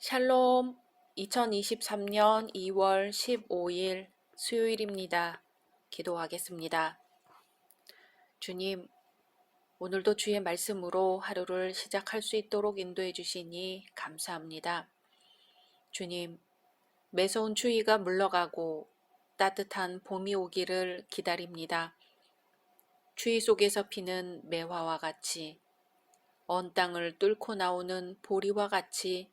샬롬, 2023년 2월 15일 수요일입니다. 기도하겠습니다. 주님, 오늘도 주의 말씀으로 하루를 시작할 수 있도록 인도해 주시니 감사합니다. 주님, 매서운 추위가 물러가고 따뜻한 봄이 오기를 기다립니다. 추위 속에서 피는 매화와 같이, 언 땅을 뚫고 나오는 보리와 같이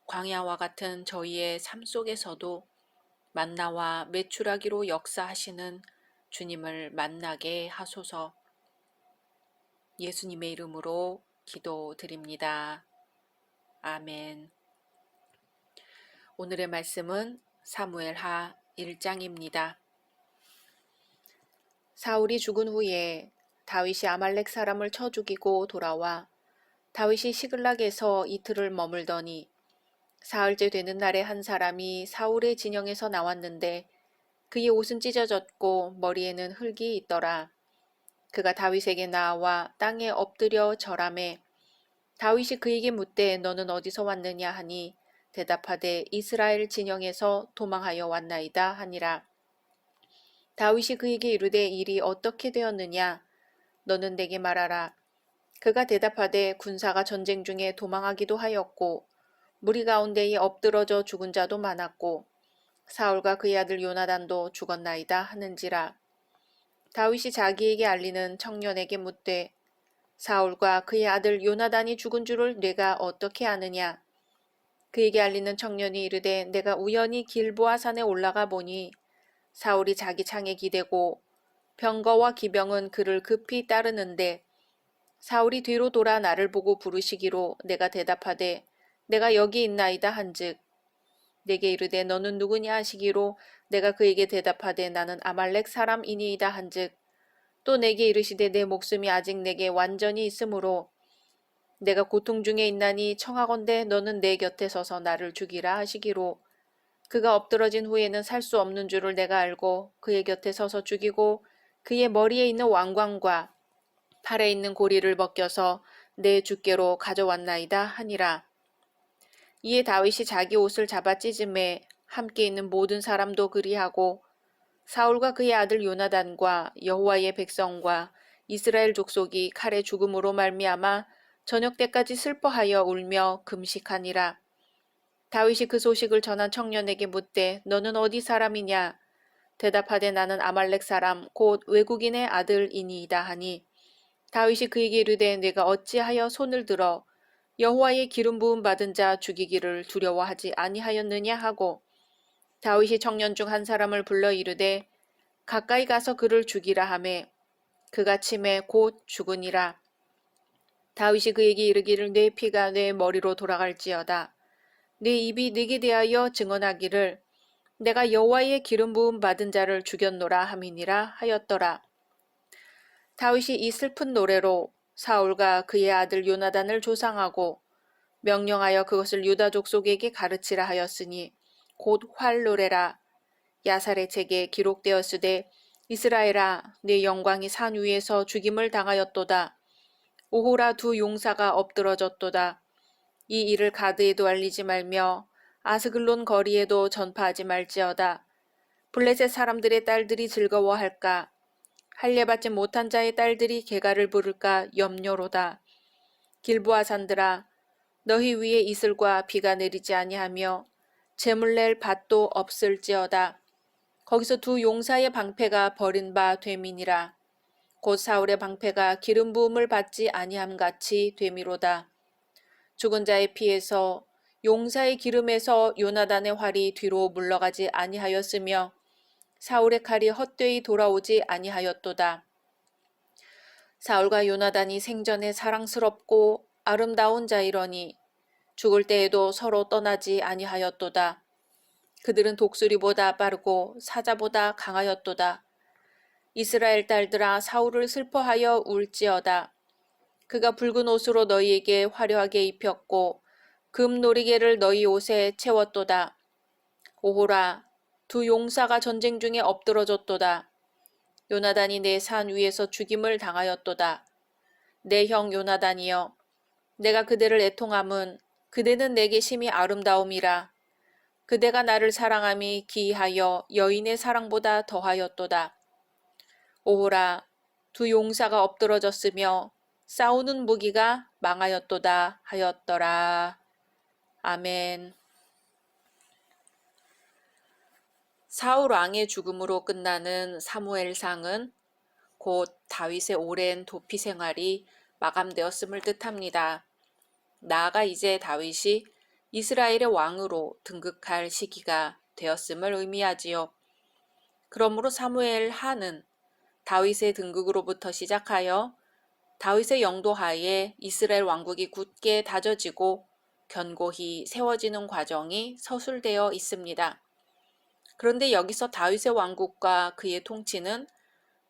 광야와 같은 저희의 삶 속에서도 만나와 메추라기로 역사하시는 주님을 만나게 하소서. 예수님의 이름으로 기도드립니다. 아멘. 오늘의 말씀은 사무엘하 1장입니다. 사울이 죽은 후에 다윗이 아말렉 사람을 쳐 죽이고 돌아와 다윗이 시글락에서 이틀을 머물더니 사흘째 되는 날에 한 사람이 사울의 진영에서 나왔는데 그의 옷은 찢어졌고 머리에는 흙이 있더라. 그가 다윗에게 나와 땅에 엎드려 절하매 다윗이 그에게 묻되 너는 어디서 왔느냐 하니 대답하되 이스라엘 진영에서 도망하여 왔나이다 하니라. 다윗이 그에게 이르되 일이 어떻게 되었느냐? 너는 내게 말하라. 그가 대답하되 군사가 전쟁 중에 도망하기도 하였고 무리 가운데에 엎드러져 죽은 자도 많았고 사울과 그의 아들 요나단도 죽었나이다 하는지라. 다윗이 자기에게 알리는 청년에게 묻되 사울과 그의 아들 요나단이 죽은 줄을 네가 어떻게 아느냐? 그에게 알리는 청년이 이르되 내가 우연히 길보아 산에 올라가 보니 사울이 자기 창에 기대고 병거와 기병은 그를 급히 따르는데 사울이 뒤로 돌아 나를 보고 부르시기로 내가 대답하되 내가 여기 있나이다 한즉 내게 이르되 너는 누구냐 하시기로 내가 그에게 대답하되 나는 아말렉 사람이니이다 한즉 또 내게 이르시되 내 목숨이 아직 내게 완전히 있으므로 내가 고통 중에 있나니 청하건대 너는 내 곁에 서서 나를 죽이라 하시기로 그가 엎드러진 후에는 살 수 없는 줄을 내가 알고 그의 곁에 서서 죽이고 그의 머리에 있는 왕관과 팔에 있는 고리를 벗겨서 내 주께로 가져왔나이다 하니라. 이에 다윗이 자기 옷을 잡아 찢음에 함께 있는 모든 사람도 그리하고 사울과 그의 아들 요나단과 여호와의 백성과 이스라엘 족속이 칼의 죽음으로 말미암아 저녁 때까지 슬퍼하여 울며 금식하니라. 다윗이 그 소식을 전한 청년에게 묻되 너는 어디 사람이냐? 대답하되 나는 아말렉 사람 곧 외국인의 아들이니이다 하니 다윗이 그에게 이르되 네가 어찌하여 손을 들어 여호와의 기름 부음 받은 자 죽이기를 두려워하지 아니하였느냐 하고 다윗이 청년 중 한 사람을 불러 이르되 가까이 가서 그를 죽이라 하매 그가 침에 곧 죽으니라. 다윗이 그에게 이르기를 내 피가 내 머리로 돌아갈지어다. 내 입이 네게 대하여 증언하기를 내가 여호와의 기름 부음 받은 자를 죽였노라 함이니라 하였더라. 다윗이 이 슬픈 노래로 사울과 그의 아들 요나단을 조상하고 명령하여 그것을 유다 족속에게 가르치라 하였으니 곧 활노래라. 야살의 책에 기록되었으되 이스라엘아 내 영광이 산 위에서 죽임을 당하였도다. 오호라 두 용사가 엎드러졌도다. 이 일을 가드에도 알리지 말며 아스글론 거리에도 전파하지 말지어다. 블레셋 사람들의 딸들이 즐거워할까? 할례받지 못한 자의 딸들이 개가를 부를까 염려로다. 길보아 산들아 너희 위에 이슬과 비가 내리지 아니하며 재물 낼 밭도 없을지어다. 거기서 두 용사의 방패가 버린 바 됨이니라. 곧 사울의 방패가 기름 부음을 받지 아니함 같이 됨이로다. 죽은 자의 피에서 용사의 기름에서 요나단의 활이 뒤로 물러가지 아니하였으며 사울의 칼이 헛되이 돌아오지 아니하였도다. 사울과 요나단이 생전에 사랑스럽고 아름다운 자이러니 죽을 때에도 서로 떠나지 아니하였도다. 그들은 독수리보다 빠르고 사자보다 강하였도다. 이스라엘 딸들아 사울을 슬퍼하여 울지어다. 그가 붉은 옷으로 너희에게 화려하게 입혔고 금 놀이개를 너희 옷에 채웠도다. 오호라 두 용사가 전쟁 중에 엎드러졌도다. 요나단이 내 산 위에서 죽임을 당하였도다. 내 형 요나단이여 내가 그대를 애통함은 그대는 내게 심히 아름다움이라. 그대가 나를 사랑함이 기이하여 여인의 사랑보다 더하였도다. 오호라 두 용사가 엎드러졌으며 싸우는 무기가 망하였도다 하였더라. 아멘. 사울 왕의 죽음으로 끝나는 사무엘상은 곧 다윗의 오랜 도피 생활이 마감되었음을 뜻합니다. 나아가 이제 다윗이 이스라엘의 왕으로 등극할 시기가 되었음을 의미하지요. 그러므로 사무엘 하는 다윗의 등극으로부터 시작하여 다윗의 영도하에 이스라엘 왕국이 굳게 다져지고 견고히 세워지는 과정이 서술되어 있습니다. 그런데 여기서 다윗의 왕국과 그의 통치는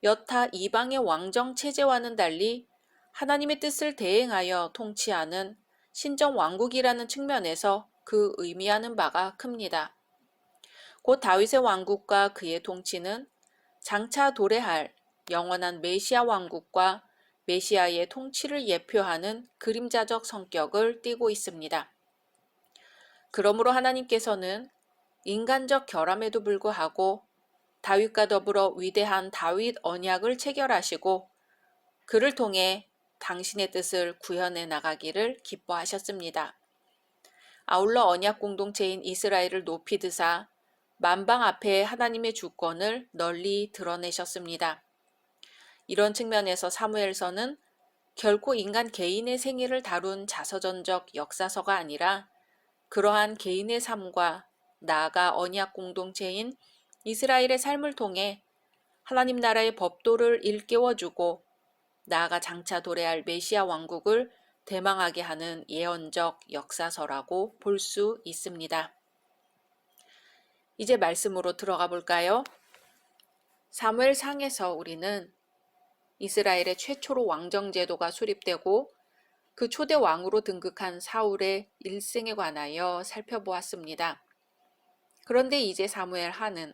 여타 이방의 왕정 체제와는 달리 하나님의 뜻을 대행하여 통치하는 신정 왕국이라는 측면에서 그 의미하는 바가 큽니다. 곧 다윗의 왕국과 그의 통치는 장차 도래할 영원한 메시아 왕국과 메시아의 통치를 예표하는 그림자적 성격을 띠고 있습니다. 그러므로 하나님께서는 인간적 결함에도 불구하고 다윗과 더불어 위대한 다윗 언약을 체결하시고 그를 통해 당신의 뜻을 구현해 나가기를 기뻐하셨습니다. 아울러 언약 공동체인 이스라엘을 높이 드사 만방 앞에 하나님의 주권을 널리 드러내셨습니다. 이런 측면에서 사무엘서는 결코 인간 개인의 생애를 다룬 자서전적 역사서가 아니라 그러한 개인의 삶과 나아가 언약 공동체인 이스라엘의 삶을 통해 하나님 나라의 법도를 일깨워주고 나아가 장차 도래할 메시아 왕국을 대망하게 하는 예언적 역사서라고 볼 수 있습니다. 이제 말씀으로 들어가 볼까요? 사무엘상에서 우리는 이스라엘의 최초로 왕정제도가 수립되고 그 초대 왕으로 등극한 사울의 일생에 관하여 살펴보았습니다. 그런데 이제 사무엘하는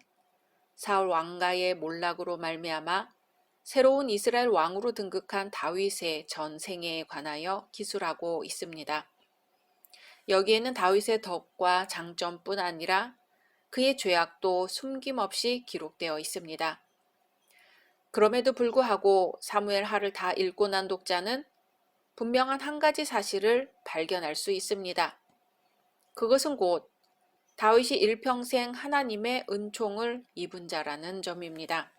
사울 왕가의 몰락으로 말미암아 새로운 이스라엘 왕으로 등극한 다윗의 전생에 관하여 기술하고 있습니다. 여기에는 다윗의 덕과 장점뿐 아니라 그의 죄악도 숨김없이 기록되어 있습니다. 그럼에도 불구하고 사무엘하를 다 읽고 난 독자는 분명한 한 가지 사실을 발견할 수 있습니다. 그것은 곧 다윗이 일평생 하나님의 은총을 입은 자라는 점입니다.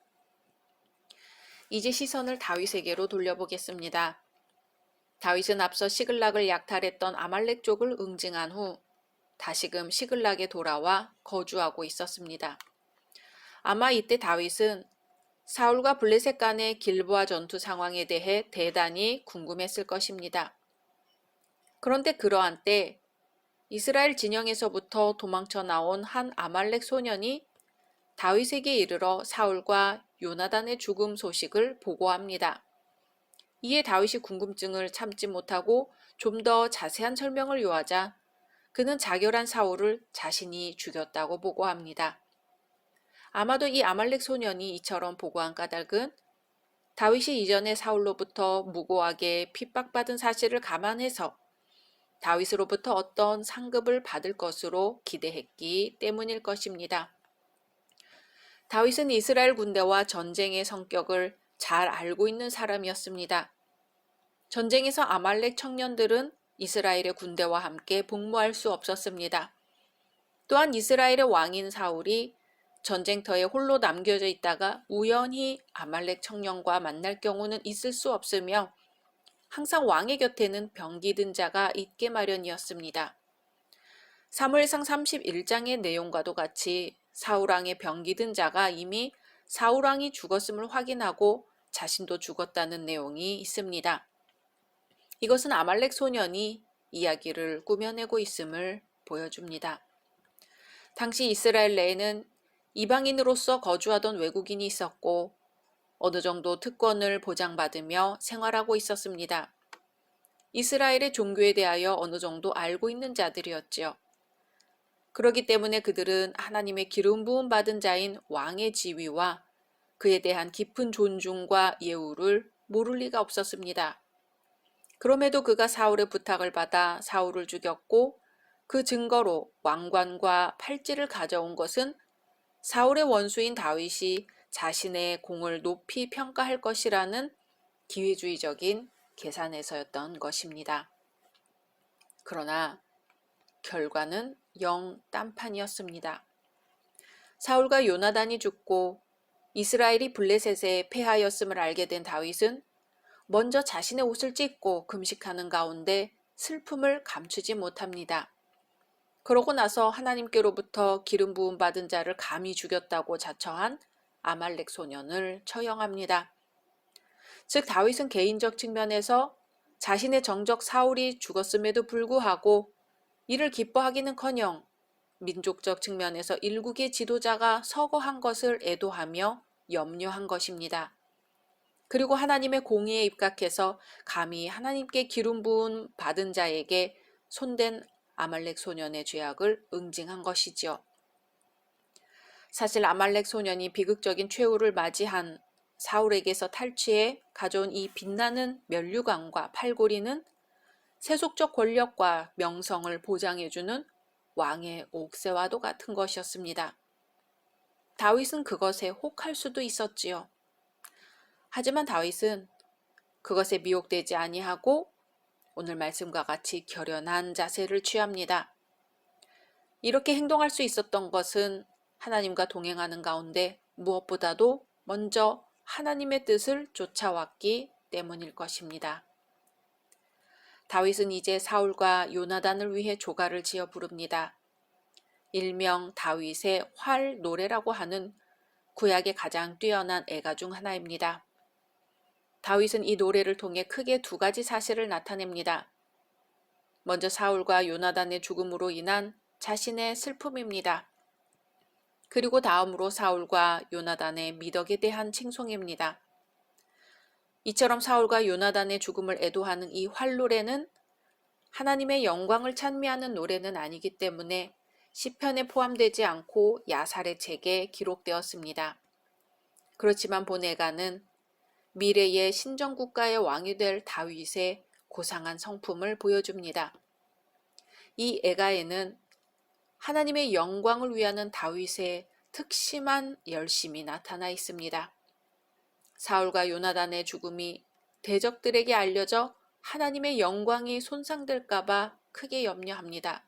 이제 시선을 다윗에게로 돌려보겠습니다. 다윗은 앞서 시글락을 약탈했던 아말렉족을 응징한 후 다시금 시글락에 돌아와 거주하고 있었습니다. 아마 이때 다윗은 사울과 블레셋 간의 길보아 전투 상황에 대해 대단히 궁금했을 것입니다. 그런데 그러한 때 이스라엘 진영에서부터 도망쳐 나온 한 아말렉 소년이 다윗에게 이르러 사울과 요나단의 죽음 소식을 보고합니다. 이에 다윗이 궁금증을 참지 못하고 좀 더 자세한 설명을 요하자 그는 자결한 사울을 자신이 죽였다고 보고합니다. 아마도 이 아말렉 소년이 이처럼 보고한 까닭은 다윗이 이전에 사울로부터 무고하게 핍박받은 사실을 감안해서 다윗으로부터 어떤 상급을 받을 것으로 기대했기 때문일 것입니다. 다윗은 이스라엘 군대와 전쟁의 성격을 잘 알고 있는 사람이었습니다. 전쟁에서 아말렉 청년들은 이스라엘의 군대와 함께 복무할 수 없었습니다. 또한 이스라엘의 왕인 사울이 전쟁터에 홀로 남겨져 있다가 우연히 아말렉 청년과 만날 경우는 있을 수 없으며 항상 왕의 곁에는 병기 든 자가 있게 마련이었습니다. 사무엘상 31장의 내용과도 같이 사울왕의 병기 든 자가 이미 사울왕이 죽었음을 확인하고 자신도 죽었다는 내용이 있습니다. 이것은 아말렉 소년이 이야기를 꾸며내고 있음을 보여줍니다. 당시 이스라엘 내에는 이방인으로서 거주하던 외국인이 있었고 어느 정도 특권을 보장받으며 생활하고 있었습니다. 이스라엘의 종교에 대하여 어느 정도 알고 있는 자들이었지요. 그렇기 때문에 그들은 하나님의 기름 부음 받은 자인 왕의 지위와 그에 대한 깊은 존중과 예우를 모를 리가 없었습니다. 그럼에도 그가 사울의 부탁을 받아 사울을 죽였고 그 증거로 왕관과 팔찌를 가져온 것은 사울의 원수인 다윗이 자신의 공을 높이 평가할 것이라는 기회주의적인 계산에서였던 것입니다. 그러나 결과는 영 딴판이었습니다. 사울과 요나단이 죽고 이스라엘이 블레셋에 패하였음을 알게 된 다윗은 먼저 자신의 옷을 찢고 금식하는 가운데 슬픔을 감추지 못합니다. 그러고 나서 하나님께로부터 기름 부음 받은 자를 감히 죽였다고 자처한 아말렉 소년을 처형합니다. 즉 다윗은 개인적 측면에서 자신의 정적 사울이 죽었음에도 불구하고 이를 기뻐하기는커녕 민족적 측면에서 일국의 지도자가 서거한 것을 애도하며 염려한 것입니다. 그리고 하나님의 공의에 입각해서 감히 하나님께 기름 부음 받은 자에게 손댄 아말렉 소년의 죄악을 응징한 것이지요. 사실 아말렉 소년이 비극적인 최후를 맞이한 사울에게서 탈취해 가져온 이 빛나는 면류관과 팔고리는 세속적 권력과 명성을 보장해주는 왕의 옥새와도 같은 것이었습니다. 다윗은 그것에 혹할 수도 있었지요. 하지만 다윗은 그것에 미혹되지 아니하고 오늘 말씀과 같이 결연한 자세를 취합니다. 이렇게 행동할 수 있었던 것은 하나님과 동행하는 가운데 무엇보다도 먼저 하나님의 뜻을 쫓아왔기 때문일 것입니다. 다윗은 이제 사울과 요나단을 위해 조가를 지어 부릅니다. 일명 다윗의 활 노래라고 하는 구약의 가장 뛰어난 애가 중 하나입니다. 다윗은 이 노래를 통해 크게 두 가지 사실을 나타냅니다. 먼저 사울과 요나단의 죽음으로 인한 자신의 슬픔입니다. 그리고 다음으로 사울과 요나단의 미덕에 대한 칭송입니다. 이처럼 사울과 요나단의 죽음을 애도하는 이 활노래는 하나님의 영광을 찬미하는 노래는 아니기 때문에 시편에 포함되지 않고 야살의 책에 기록되었습니다. 그렇지만 본애가는 미래의 신정국가의 왕이 될 다윗의 고상한 성품을 보여줍니다. 이 애가에는 하나님의 영광을 위하는 다윗의 특심한 열심이 나타나 있습니다. 사울과 요나단의 죽음이 대적들에게 알려져 하나님의 영광이 손상될까봐 크게 염려합니다.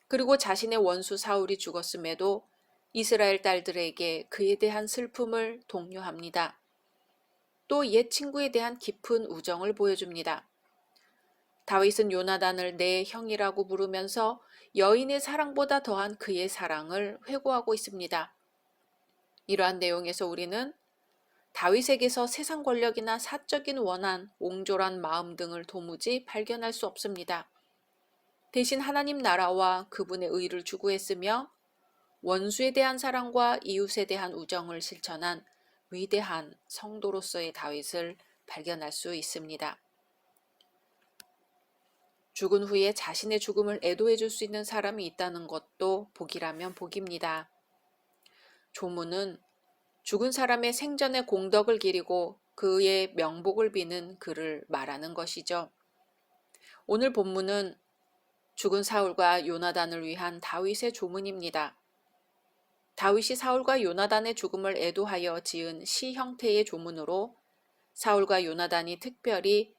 그리고 자신의 원수 사울이 죽었음에도 이스라엘 딸들에게 그에 대한 슬픔을 독려합니다. 또 옛 친구에 대한 깊은 우정을 보여줍니다. 다윗은 요나단을 내 형이라고 부르면서 여인의 사랑보다 더한 그의 사랑을 회고하고 있습니다. 이러한 내용에서 우리는 다윗에게서 세상 권력이나 사적인 원한, 옹졸한 마음 등을 도무지 발견할 수 없습니다. 대신 하나님 나라와 그분의 의를 추구했으며 원수에 대한 사랑과 이웃에 대한 우정을 실천한 위대한 성도로서의 다윗을 발견할 수 있습니다. 죽은 후에 자신의 죽음을 애도해 줄 수 있는 사람이 있다는 것도 복이라면 복입니다. 조문은 죽은 사람의 생전의 공덕을 기리고 그의 명복을 비는 글을 말하는 것이죠. 오늘 본문은 죽은 사울과 요나단을 위한 다윗의 조문입니다. 다윗이 사울과 요나단의 죽음을 애도하여 지은 시 형태의 조문으로 사울과 요나단이 특별히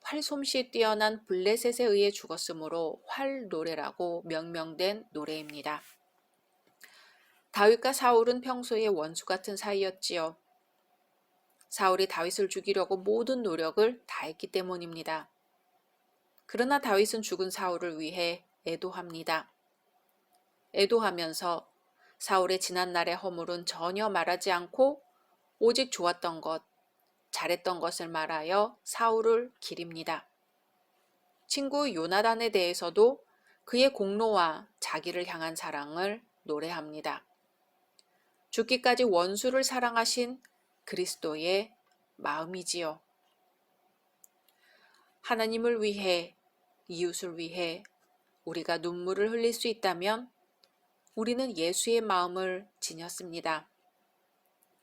활솜씨 뛰어난 블레셋에 의해 죽었으므로 활노래라고 명명된 노래입니다. 다윗과 사울은 평소에 원수 같은 사이였지요. 사울이 다윗을 죽이려고 모든 노력을 다했기 때문입니다. 그러나 다윗은 죽은 사울을 위해 애도합니다. 애도하면서 사울의 지난날의 허물은 전혀 말하지 않고 오직 좋았던 것, 잘했던 것을 말하여 사울을 기립니다. 친구 요나단에 대해서도 그의 공로와 자기를 향한 사랑을 노래합니다. 죽기까지 원수를 사랑하신 그리스도의 마음이지요. 하나님을 위해, 이웃을 위해 우리가 눈물을 흘릴 수 있다면 우리는 예수의 마음을 지녔습니다.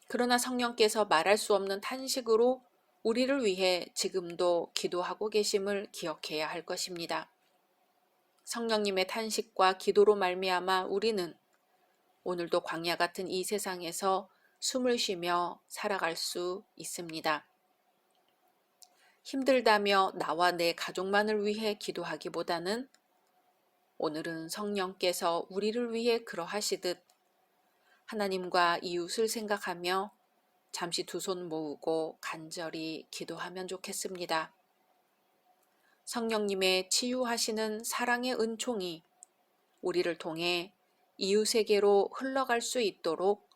그러나 성령께서 말할 수 없는 탄식으로 우리를 위해 지금도 기도하고 계심을 기억해야 할 것입니다. 성령님의 탄식과 기도로 말미암아 우리는 오늘도 광야 같은 이 세상에서 숨을 쉬며 살아갈 수 있습니다. 힘들다며 나와 내 가족만을 위해 기도하기보다는 오늘은 성령께서 우리를 위해 그러하시듯 하나님과 이웃을 생각하며 잠시 두 손 모으고 간절히 기도하면 좋겠습니다. 성령님의 치유하시는 사랑의 은총이 우리를 통해 이웃에게로 흘러갈 수 있도록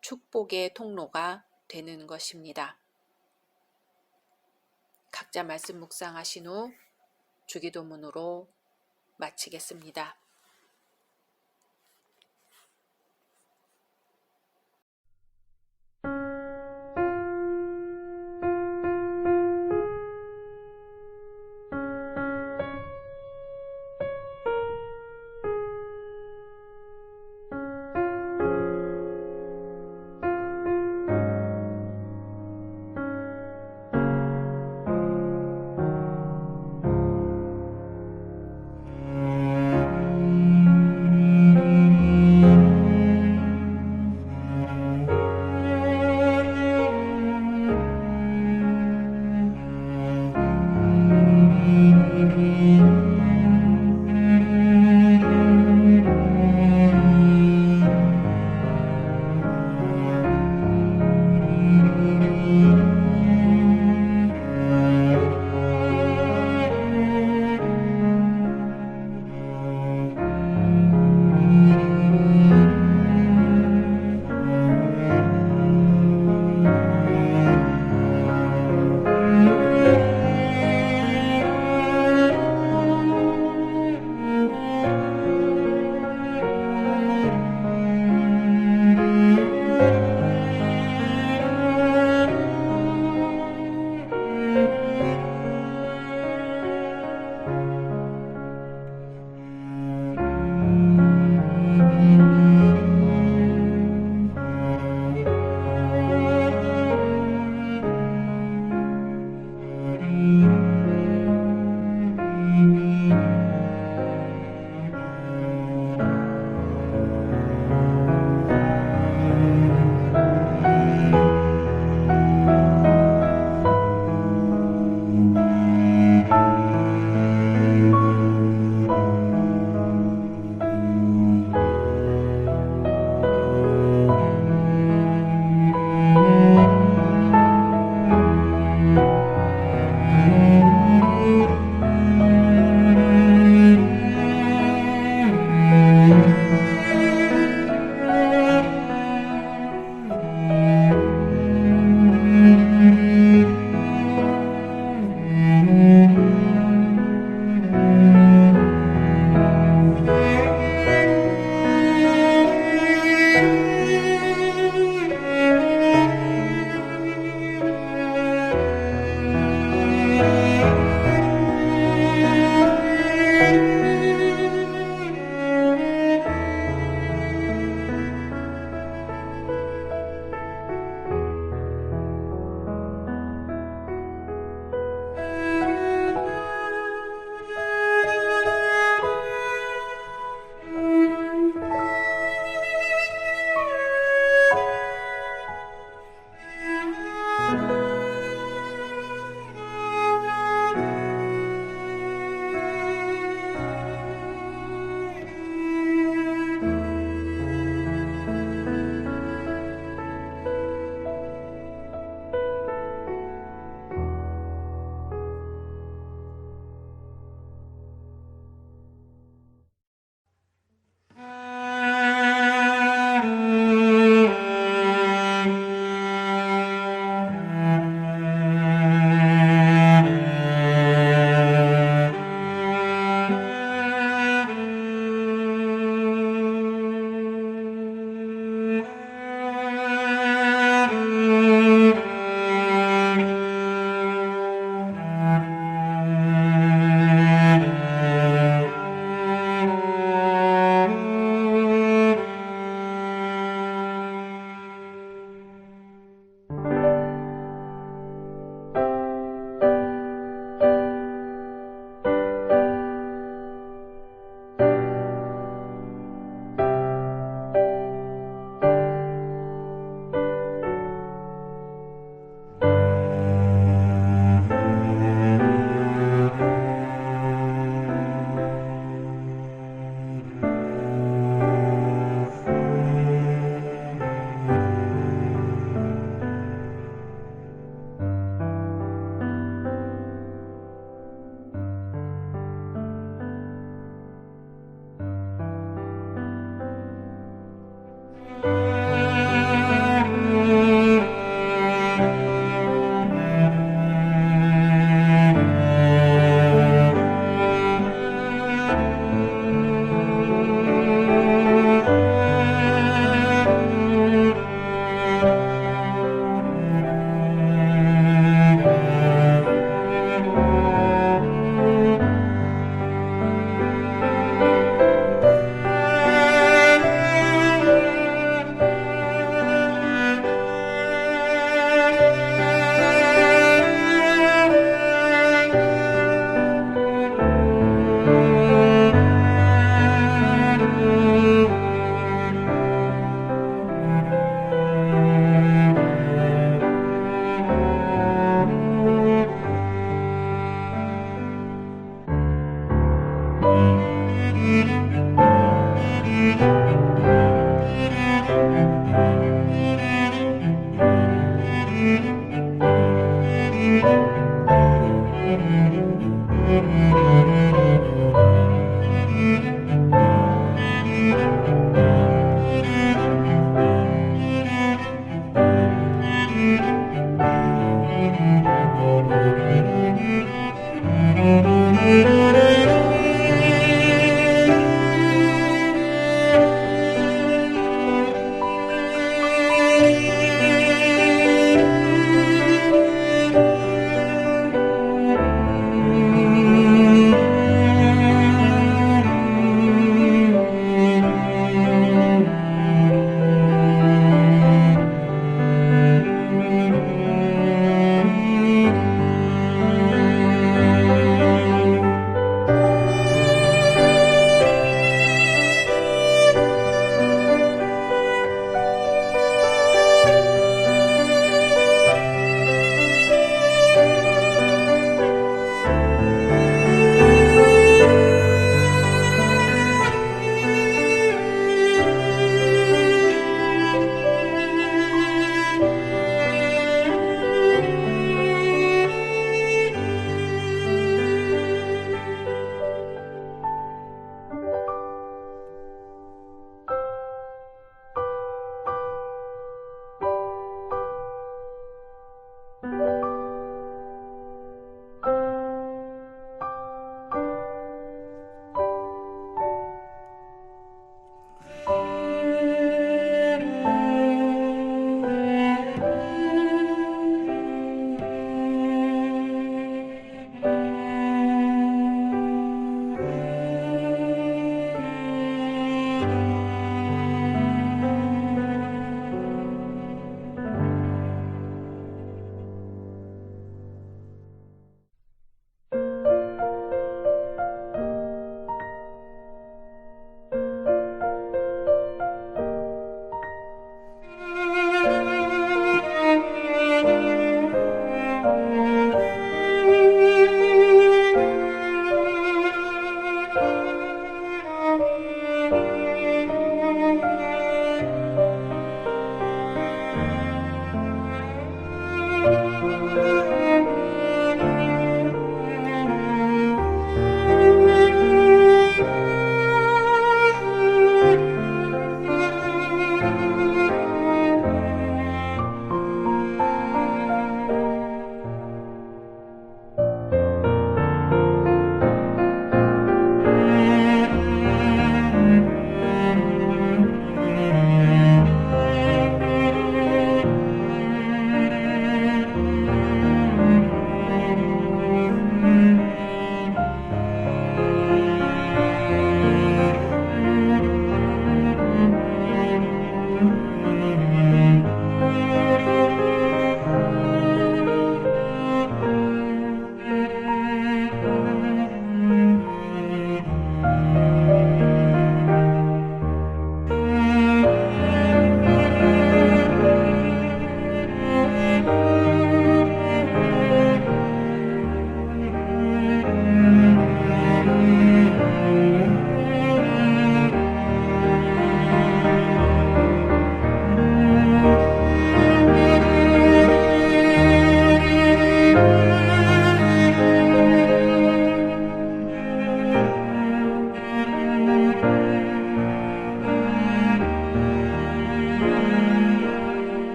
축복의 통로가 되는 것입니다. 각자 말씀 묵상하신 후 주기도문으로 마치겠습니다.